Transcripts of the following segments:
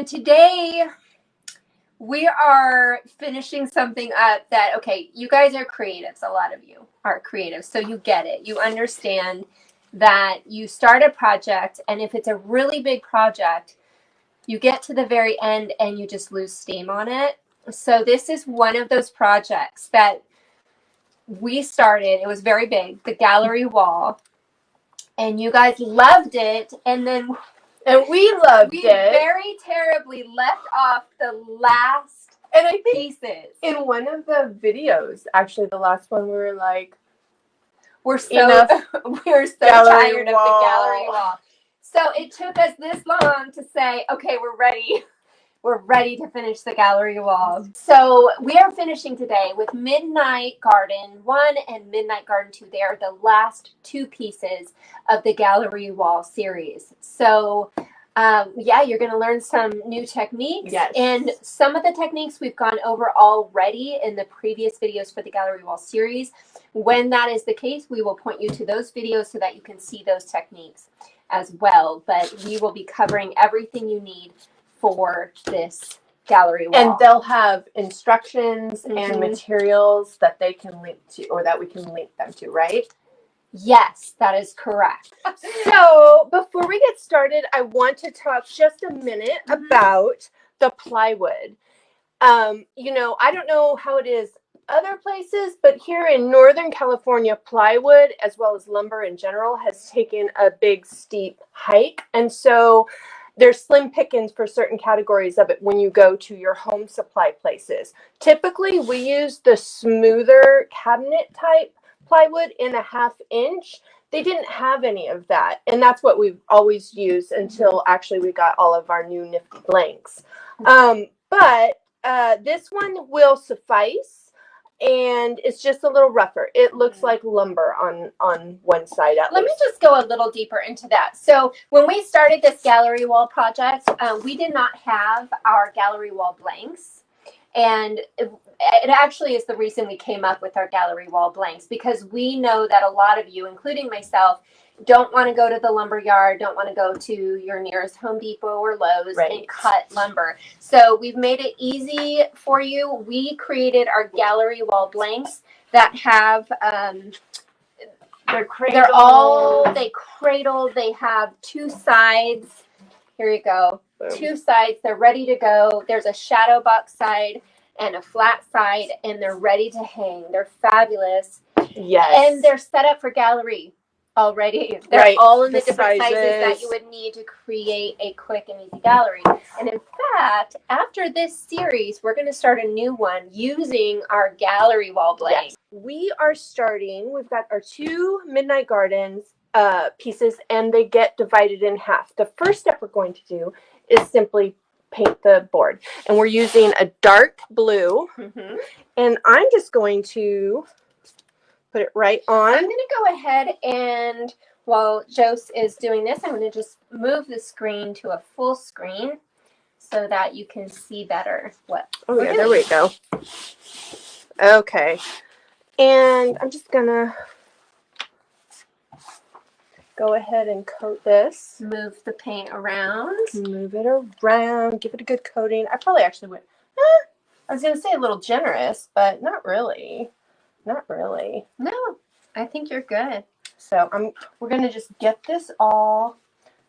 And today we are finishing something up that, okay, you guys are creatives. A lot of you are creatives, so you get it. You understand that you start a project, and if it's a really big project, you get to the very end and you just lose steam on it. So this is one of those projects that we started. It was very big, the gallery wall, and you guys loved it, and then we loved it. Very terribly left off the last and I think pieces. In one of the videos, actually the last one, we were like, we're so tired of the gallery wall. So it took us this long to say, okay, we're ready. We're ready to finish the gallery wall. So we are finishing today with Midnight Garden 1 and Midnight Garden 2. They are the last two pieces of the gallery wall series. So yeah, you're going to learn some new techniques. Yes. And some of the techniques we've gone over already in the previous videos for the gallery wall series. When that is the case, we will point you to those videos so that you can see those techniques as well. But we will be covering everything you need for this gallery wall. And they'll have instructions and materials that they can link to, or that we can link them to, right? Yes, that is correct. So before we get started, I want to talk just a minute about the plywood. You know, I don't know how it is other places, but here in Northern California, plywood, as well as lumber in general, has taken a big steep hike. And so there's slim pickings for certain categories of it when you go to your home supply places. Typically, we use the smoother cabinet type plywood in a 1/2 inch. They didn't have any of that, and that's what we've always used until actually we got all of our new nifty blanks. But this one will suffice. And it's just a little rougher. It looks like lumber on one side at least. Let me just go a little deeper into that. So when we started this gallery wall project, we did not have our gallery wall blanks. And it actually is the reason we came up with our gallery wall blanks, because we know that a lot of you, including myself, don't want to go to the lumber yard, don't want to go to your nearest Home Depot or Lowe's and cut lumber. So we've made it easy for you. We created our gallery wall blanks that have they're all cradled. They have two sides. Here you go. Boom. Two sides. They're ready to go. There's a shadow box side and a flat side, and they're ready to hang. They're fabulous. Yes. And they're set up for gallery already. They're all in the different sizes that you would need to create a quick and easy gallery. And in fact, after this series, we're going to start a new one using our gallery wall blank. Yes. We are starting, we've got our 2 Midnight Gardens pieces, and they get divided in half. The first step we're going to do is simply paint the board. And we're using a dark blue. And I'm just going to put it right on. I'm going to go ahead and, while Jose is doing this, I'm going to just move the screen to a full screen so that you can see better what we're doing. There we go. Okay. And I'm just going to go ahead and coat this. Move the paint around. Move it around. Give it a good coating. I probably actually went, I was going to say a little generous, but not really. Not really. No, I think you're good. So we're going to just get this all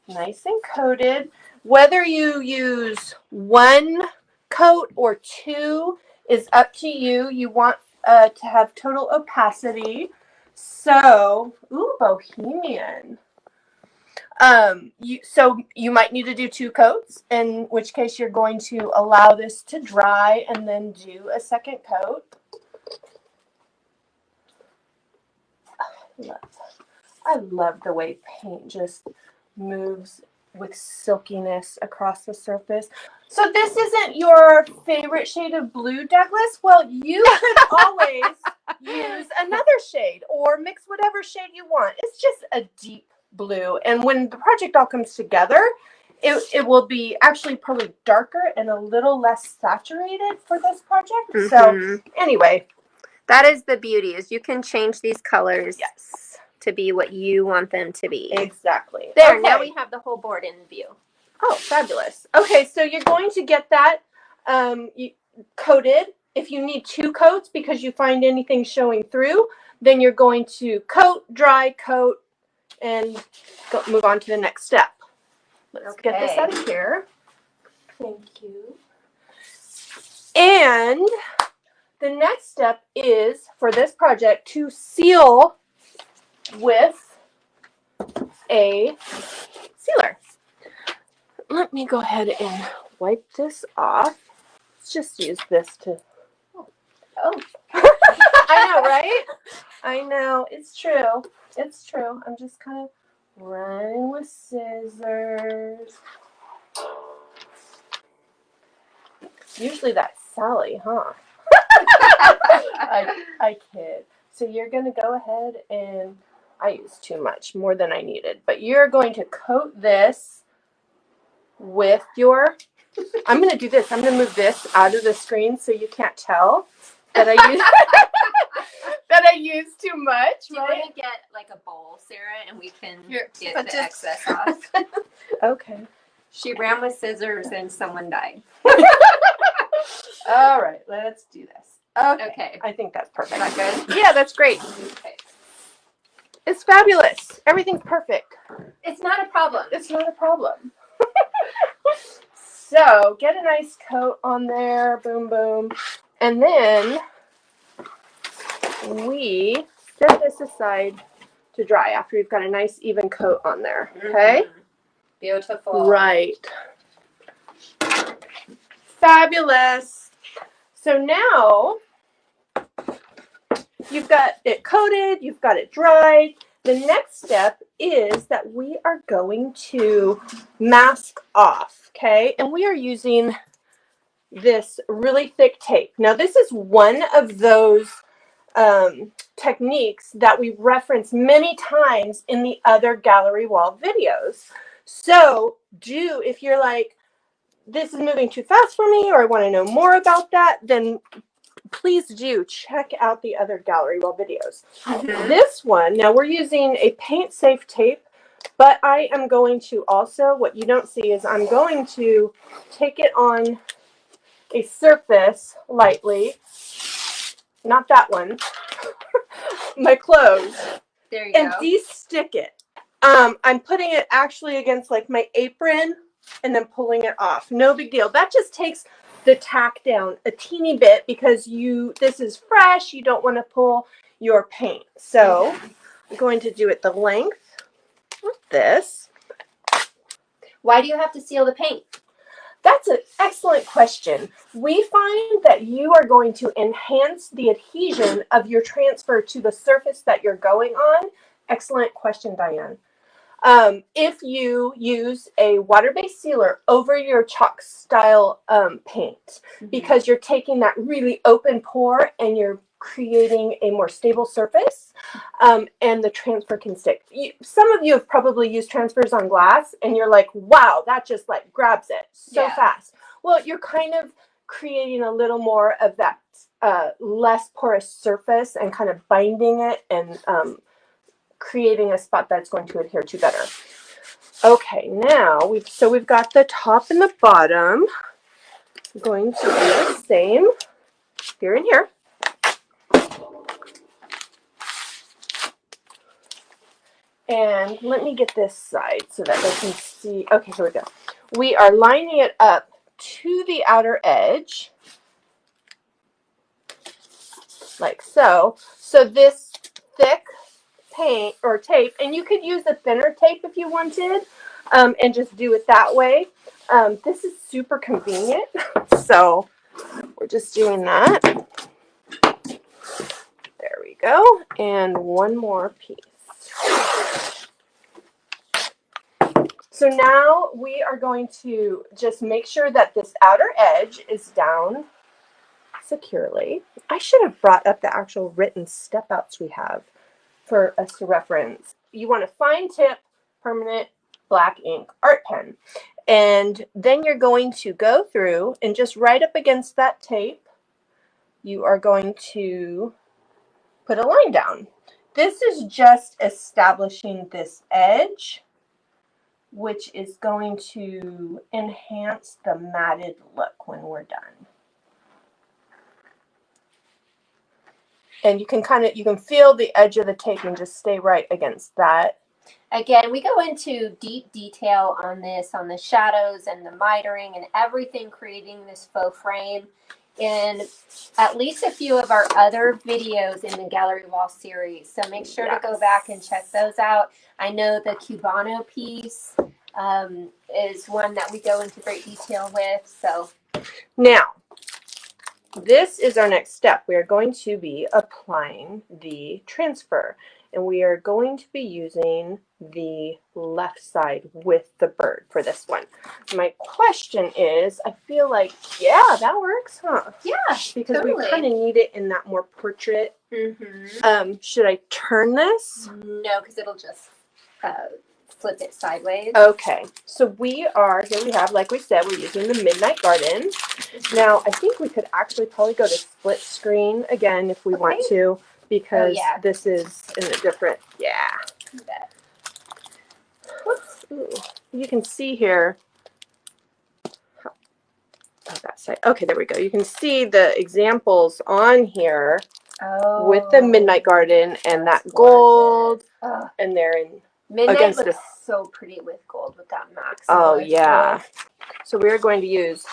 nice and coated. Whether you use 1 coat or 2 is up to you. You want to have total opacity. So, ooh, bohemian. So you might need to do 2 coats, in which case you're going to allow this to dry and then do a second coat. I love the way paint just moves with silkiness across the surface. So this isn't your favorite shade of blue, Douglas? Well, you could always use another shade or mix whatever shade you want. It's just a deep blue. And when the project all comes together, it will be actually probably darker and a little less saturated for this project. So anyway. That is the beauty, is you can change these colors to be what you want them to be. Exactly. There, now we have the whole board in view. Oh, fabulous. Okay, so you're going to get that coated. If you need 2 coats because you find anything showing through, then you're going to coat, dry, coat, and move on to the next step. Let's get this out of here. Thank you. And the next step is for this project to seal with a sealer. Let me go ahead and wipe this off. Let's just use this to... Oh. I know, right? I know. It's true. It's true. I'm just kind of running with scissors. Usually that's Sally, huh? I kid. So you're going to go ahead and... I used too much, more than I needed. But you're going to coat this with your... I'm going to do this. I'm going to move this out of the screen so you can't tell that I use that I use too much. Do you want to get like a bowl, Sarah, and we can get the excess off? Okay. She ran with scissors and someone died. All right, let's do this. Okay. I think that's perfect. Is that good? Yeah, that's great. Okay. It's fabulous. Everything's perfect. It's not a problem. It's not a problem. So get a nice coat on there. Boom, boom. And then we set this aside to dry after you've got a nice even coat on there. Okay? Mm-hmm. Beautiful. Right. Fabulous. So now you've got it coated, you've got it dried. The next step is that we are going to mask off, okay? And we are using this really thick tape. Now, this is one of those techniques that we reference many times in the other gallery wall videos. So if you're like, this is moving too fast for me, or I want to know more about that, then please do check out the other gallery wall videos. Mm-hmm. This one, now we're using a paint safe tape, but I am going to also, what you don't see is I'm going to take it on a surface lightly, not that one, my clothes, there you go, and de-stick it. I'm putting it actually against like my apron and then pulling it off. No big deal. That just takes the tack down a teeny bit because this is fresh. You don't want to pull your paint. So I'm going to do it the length with this. Why do you have to seal the paint? That's an excellent question. We find that you are going to enhance the adhesion of your transfer to the surface that you're going on. Excellent question, Diane. If you use a water-based sealer over your chalk style paint, mm-hmm. because you're taking that really open pore and you're creating a more stable surface, and the transfer can stick. Some of you have probably used transfers on glass and you're like, wow, that just like grabs it so fast. Well, you're kind of creating a little more of that less porous surface and kind of binding it and creating a spot that's going to adhere to better. Okay, now we've got the top and the bottom. I'm going to do the same here and here. And let me get this side so that they can see. Okay, here we go. We are lining it up to the outer edge, like so. So this thick paint or tape, and you could use a thinner tape if you wanted, and just do it that way. This is super convenient, so we're just doing that. There we go, and one more piece. So now we are going to just make sure that this outer edge is down securely. I should have brought up the actual written step outs we have for us to reference. You want a fine tip, permanent black ink art pen. And then you're going to go through and just right up against that tape, you are going to put a line down. This is just establishing this edge which is going to enhance the matted look when we're done. And you can feel the edge of the tape and just stay right against that. Again, we go into deep detail on this, on the shadows and the mitering and everything creating this faux frame in at least a few of our other videos in the Gallery Wall series. So make sure to go back and check those out. I know the Cubano piece is one that we go into great detail with. So now, this is our next step. We are going to be applying the transfer, and we are going to be using the left side with the bird for this one. My question is, I feel like, yeah, that works, huh? Yeah, because totally. we kind of need it in that more portrait. Mm-hmm. Should I turn this? No, because it'll just flip it sideways. Okay, so here we have, like we said, we're using the Midnight Garden. Now, I think we could actually probably go to split screen again if we want to, because this is in a different, Whoops. Ooh. You can see here, that side. Okay, there we go. You can see the examples on here with the Midnight Garden and that gold, and they're in Midnight looks so pretty with gold with that max. Oh, yeah. So we're going to use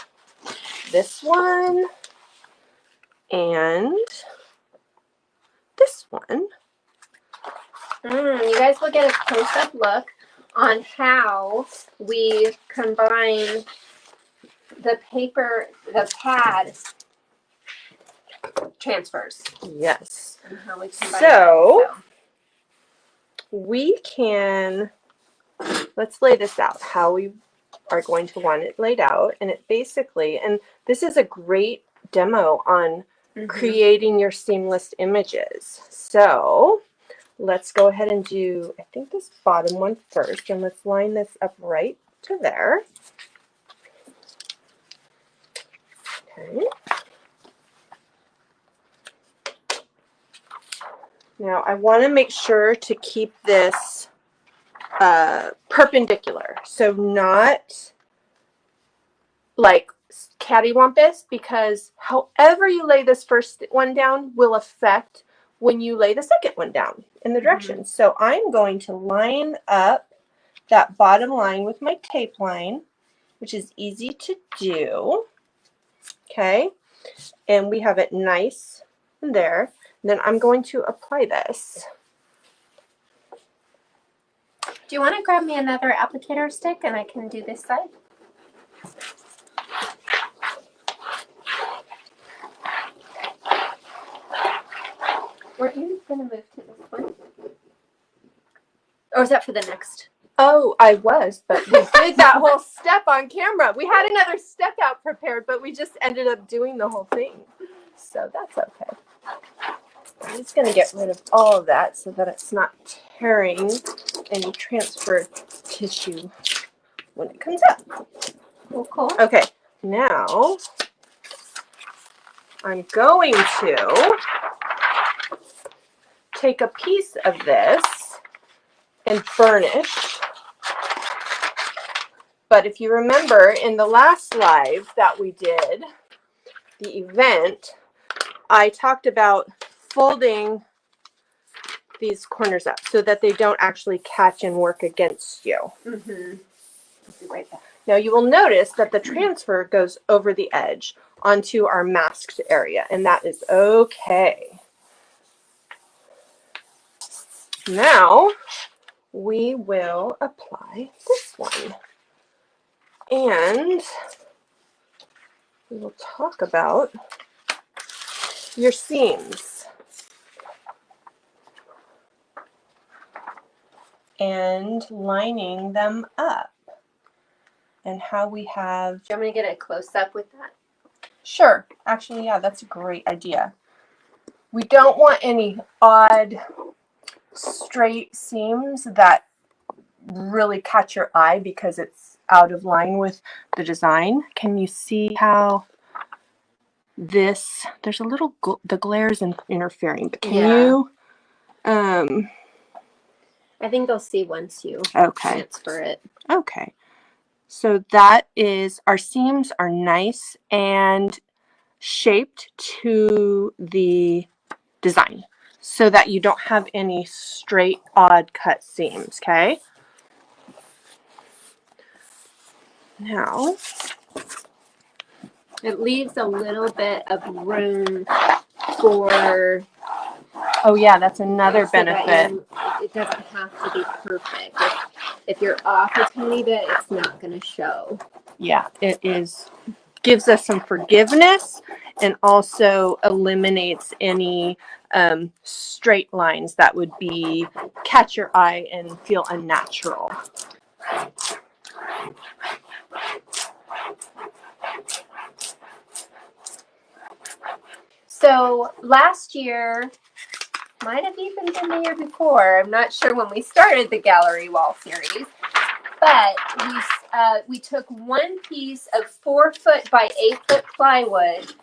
this one and this one. You guys will get a close-up look on how we combine the paper, the pad transfers. Yes. And how we combine so we can, let's lay this out, how we are going to want it laid out. And it basically, and this is a great demo on creating your seamless images. So let's go ahead and do, I think, this bottom one first, and let's line this up right to there. Okay. Now I want to make sure to keep this perpendicular, so not like cattywampus, because however you lay this first one down will affect when you lay the second one down in the directions. So I'm going to line up that bottom line with my tape line, which is easy to do. Okay, and we have it nice in there. And then I'm going to apply this. Do you want to grab me another applicator stick and I can do this side? Weren't you going to move to this one? Or is that for the next? Oh, I was, but we did that whole step on camera. We had another step out prepared, but we just ended up doing the whole thing. So that's okay. I'm just going to get rid of all of that so that it's not tearing any transfer tissue when it comes up. Cool. Okay, now I'm going to take a piece of this and burnish. But if you remember in the last live that we did, the event, I talked about folding these corners up so that they don't actually catch and work against you. I'll be right back. Now you will notice that the transfer goes over the edge onto our masked area, and that is okay. Now we will apply this one. And we will talk about your seams and lining them up, and how we have... Do you want me to get a close-up with that? Sure. Actually, yeah, that's a great idea. We don't want any odd straight seams that really catch your eye because it's out of line with the design. Can you see how this, there's a little, the glare is interfering, but can you, I think they'll see once you transfer it. Okay. So that is, our seams are nice and shaped to the design so that you don't have any straight odd cut seams, okay? Now, it leaves a little bit of room for, oh yeah, that's another so benefit. it doesn't have to be perfect. If you're off a tiny bit, it's not going to show. Yeah, it gives us some forgiveness and also eliminates any straight lines that would catch your eye and feel unnatural. So last year, might have even been the year before, I'm not sure when we started the gallery wall series, but we took one piece of 4-foot by 8-foot plywood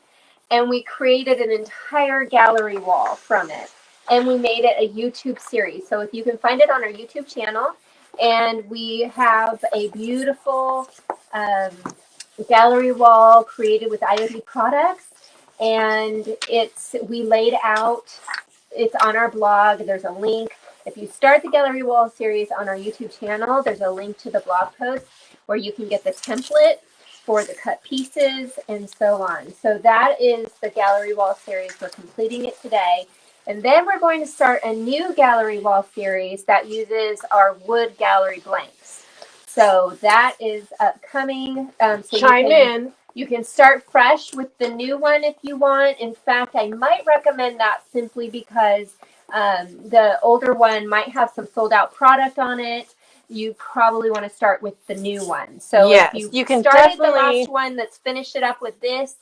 and we created an entire gallery wall from it. And we made it a YouTube series. So if you can find it on our YouTube channel, and we have a beautiful gallery wall created with IOD products. And we laid out, it's on our blog. There's a link. If you start the gallery wall series on our YouTube channel, there's a link to the blog post where you can get the template for the cut pieces and so on. So that is the gallery wall series. We're completing it today. And then we're going to start a new gallery wall series that uses our wood gallery blanks. So that is upcoming. So Chime in. You can start fresh with the new one if you want. In fact, I might recommend that simply because the older one might have some sold out product on it. You probably want to start with the new one. So yes, if you can started definitely... the last one, let's finish it up with this.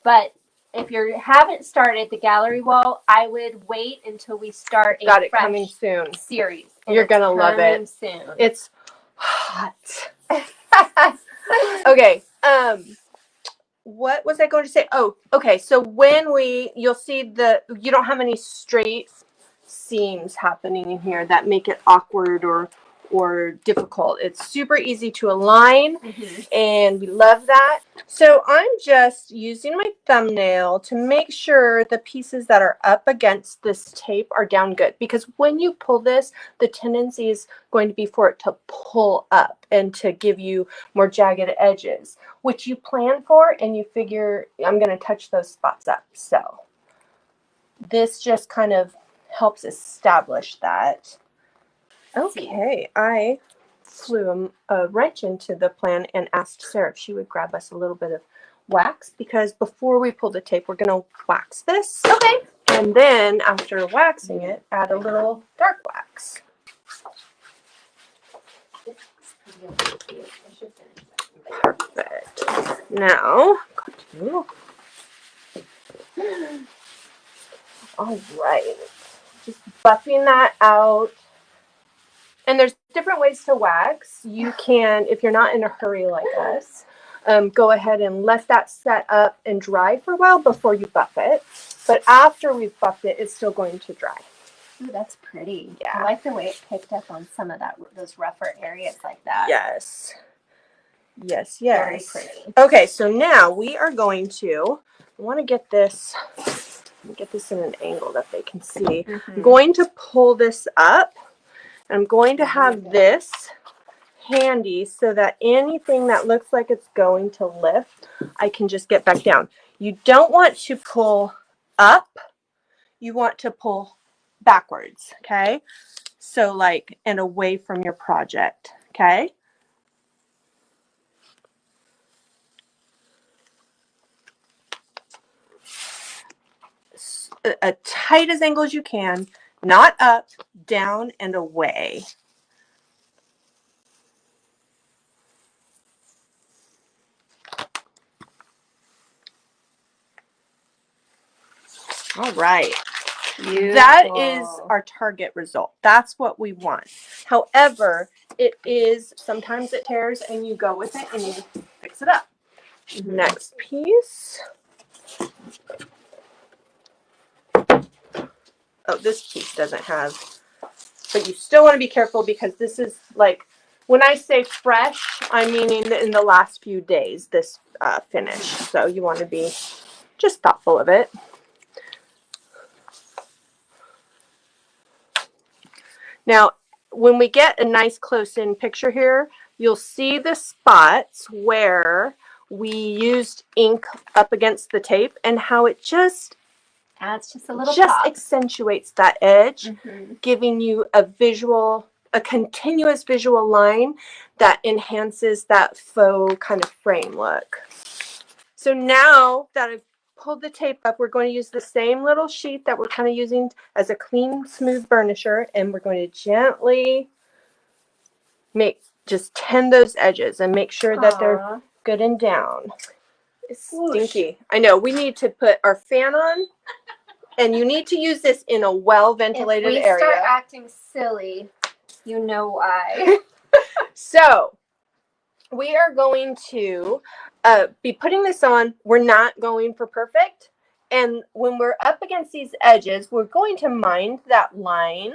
But if you haven't started the gallery wall, I would wait until we start a fresh coming soon series. You're gonna love it. Soon. It's hot. Okay. What was I going to say? Oh, okay. So when you'll see you don't have any straight seams happening in here that make it awkward or difficult. It's super easy to align, and we love that. So I'm just using my thumbnail to make sure the pieces that are up against this tape are down good, because when you pull this, the tendency is going to be for it to pull up and to give you more jagged edges, which you plan for and you figure I'm going to touch those spots up. So this just kind of helps establish that. Okay, I flew a wrench into the plan and asked Sarah if she would grab us a little bit of wax, because before we pull the tape, we're going to wax this. Okay. And then after waxing it, add a little dark wax. Perfect. Now, all right. Just buffing that out. And there's different ways to wax. You can, if you're not in a hurry like us, go ahead and let that set up and dry for a while before you buff it. But after we've buffed it, it's still going to dry. Ooh, that's pretty. Yeah. I like the way it picked up on some of those rougher areas like that. Yes. Yes, Very yes. pretty. Okay, so now we are going to, I want to get this in an angle that they can see. I'm going to pull this up. I'm going to have this handy so that anything that looks like it's going to lift, I can just get back down. You don't want to pull up. You want to pull backwards, okay? So like, and away from your project, okay? As tight as angle as you can, not up, down, and away. All right. Beautiful. That is our target result. That's what we want. However, sometimes it tears and you go with it and you fix it up. Next piece. Oh, this piece doesn't have but you still want to be careful because this is like, when I say fresh, I'm meaning in the last few days, this finish. So you want to be just thoughtful of it. Now, when we get a nice close-in picture here, you'll see the spots where we used ink up against the tape and how it just adds just a little pop. Accentuates that edge, giving you a continuous visual line that enhances that faux kind of frame look. So now that I've pulled the tape up, we're going to use the same little sheet that we're kind of using as a clean, smooth burnisher, and we're going to gently just tend those edges and make sure that they're good and down. It's stinky. I know. We need to put our fan on, and you need to use this in a well-ventilated area. If we start acting silly, you know why. So we are going to be putting this on. We're not going for perfect. And when we're up against these edges, we're going to mind that line,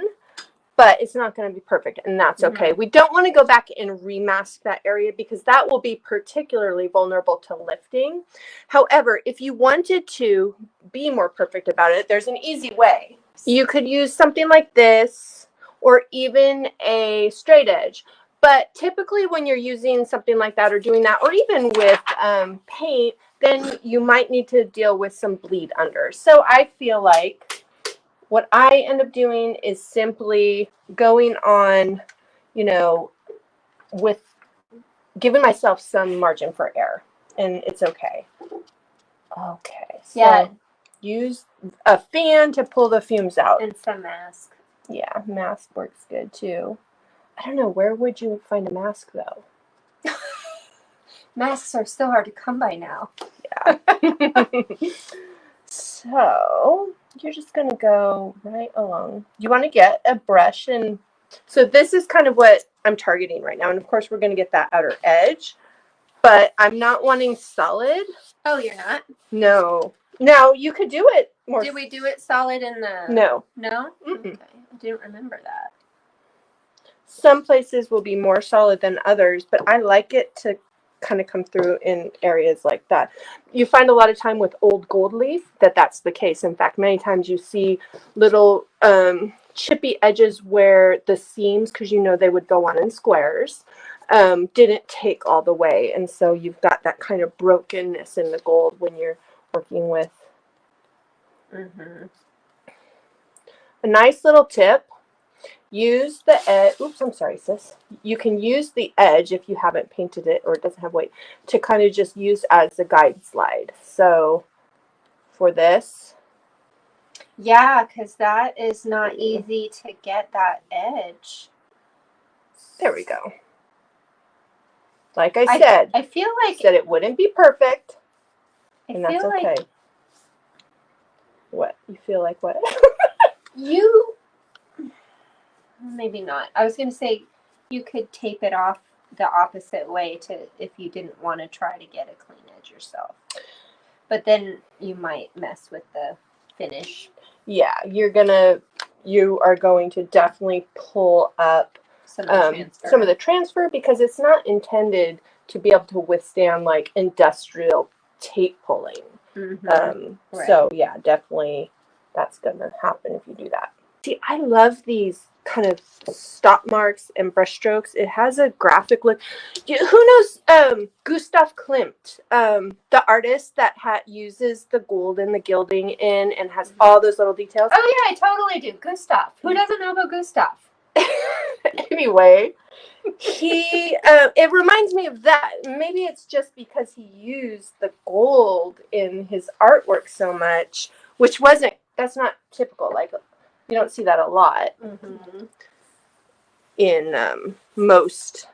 but it's not going to be perfect, and that's okay. We don't want to go back and remask that area because that will be particularly vulnerable to lifting. However, if you wanted to be more perfect about it, there's an easy way. You could use something like this or even a straight edge. But typically when you're using something like that or doing that, or even with paint, then you might need to deal with some bleed under. So I feel like what I end up doing is simply going on, you know, with giving myself some margin for error, and it's okay. Okay, so use a fan to pull the fumes out. And some mask. Yeah, mask works good too. I don't know, where would you find a mask though? Masks are so hard to come by now. Yeah. So you're just going to go right along. You want to get a brush, and so this is kind of what I'm targeting right now. And of course we're going to get that outer edge, but I'm not wanting solid. Oh, you're not? No. Now you could do it more. Did we do it solid in the... No. No? Okay. I didn't remember that. Some places will be more solid than others, but I like it to kind of come through in areas like that. You find a lot of time with old gold leaf that's the case. In fact, many times you see little chippy edges where the seams, because you know they would go on in squares, didn't take all the way, and so you've got that kind of brokenness in the gold when you're working with. A nice little tip. Use the edge. Oops, I'm sorry, sis. You can use the edge if you haven't painted it or it doesn't have weight to kind of just use as a guide slide. So for this. Yeah, because that is not easy to get that edge. There we go. Like I said, I feel like it wouldn't be perfect. And that's okay. Like, what? You feel like what? Maybe not. I was going to say you could tape it off the opposite way if you didn't want to try to get a clean edge yourself. But then you might mess with the finish. Yeah, you are going to definitely pull up some of the transfer because it's not intended to be able to withstand like industrial tape pulling. Right. So yeah, definitely that's going to happen if you do that. See, I love these kind of stop marks and brush strokes. It has a graphic look. Who knows Gustav Klimt, the artist that uses the gold and the gilding in and has all those little details? Oh yeah, I totally do. Gustav. Who doesn't know about Gustav? Anyway, it reminds me of that. Maybe it's just because he used the gold in his artwork so much, that's not typical. Like, you don't see that a lot in most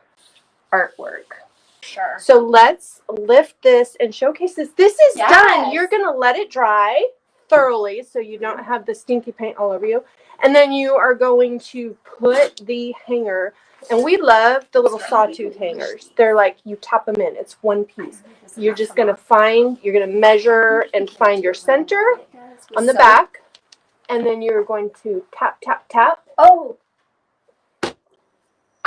artwork. Sure. So let's lift this and showcase this. This is done. You're going to let it dry thoroughly so you don't have the stinky paint all over you. And then you are going to put the hanger, and we love the little sawtooth hangers. They're like, you tap them in. It's one piece. You're just going to measure and find your center on the back. And then you're going to tap, tap, tap. Oh,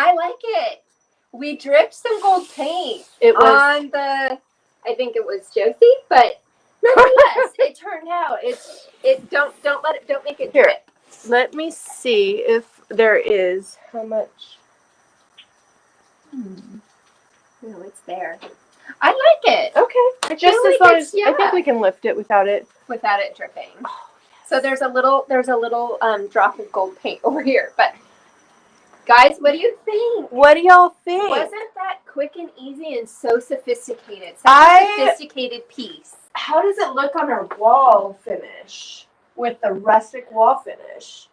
I like it. We dripped some gold paint It was on the, I think it was Josie, but nonetheless, it turned out. Don't make it Here. drip. Let me see if there is how much. No, it's there. I like it. Okay. I Just feel as like long it's, as I think we can lift it without it. without it dripping. So there's a little drop of gold paint over here. But guys, what do you think? What do y'all think? Wasn't that quick and easy and so sophisticated? Such a sophisticated piece. How does it look on our wall finish with the rustic wall finish?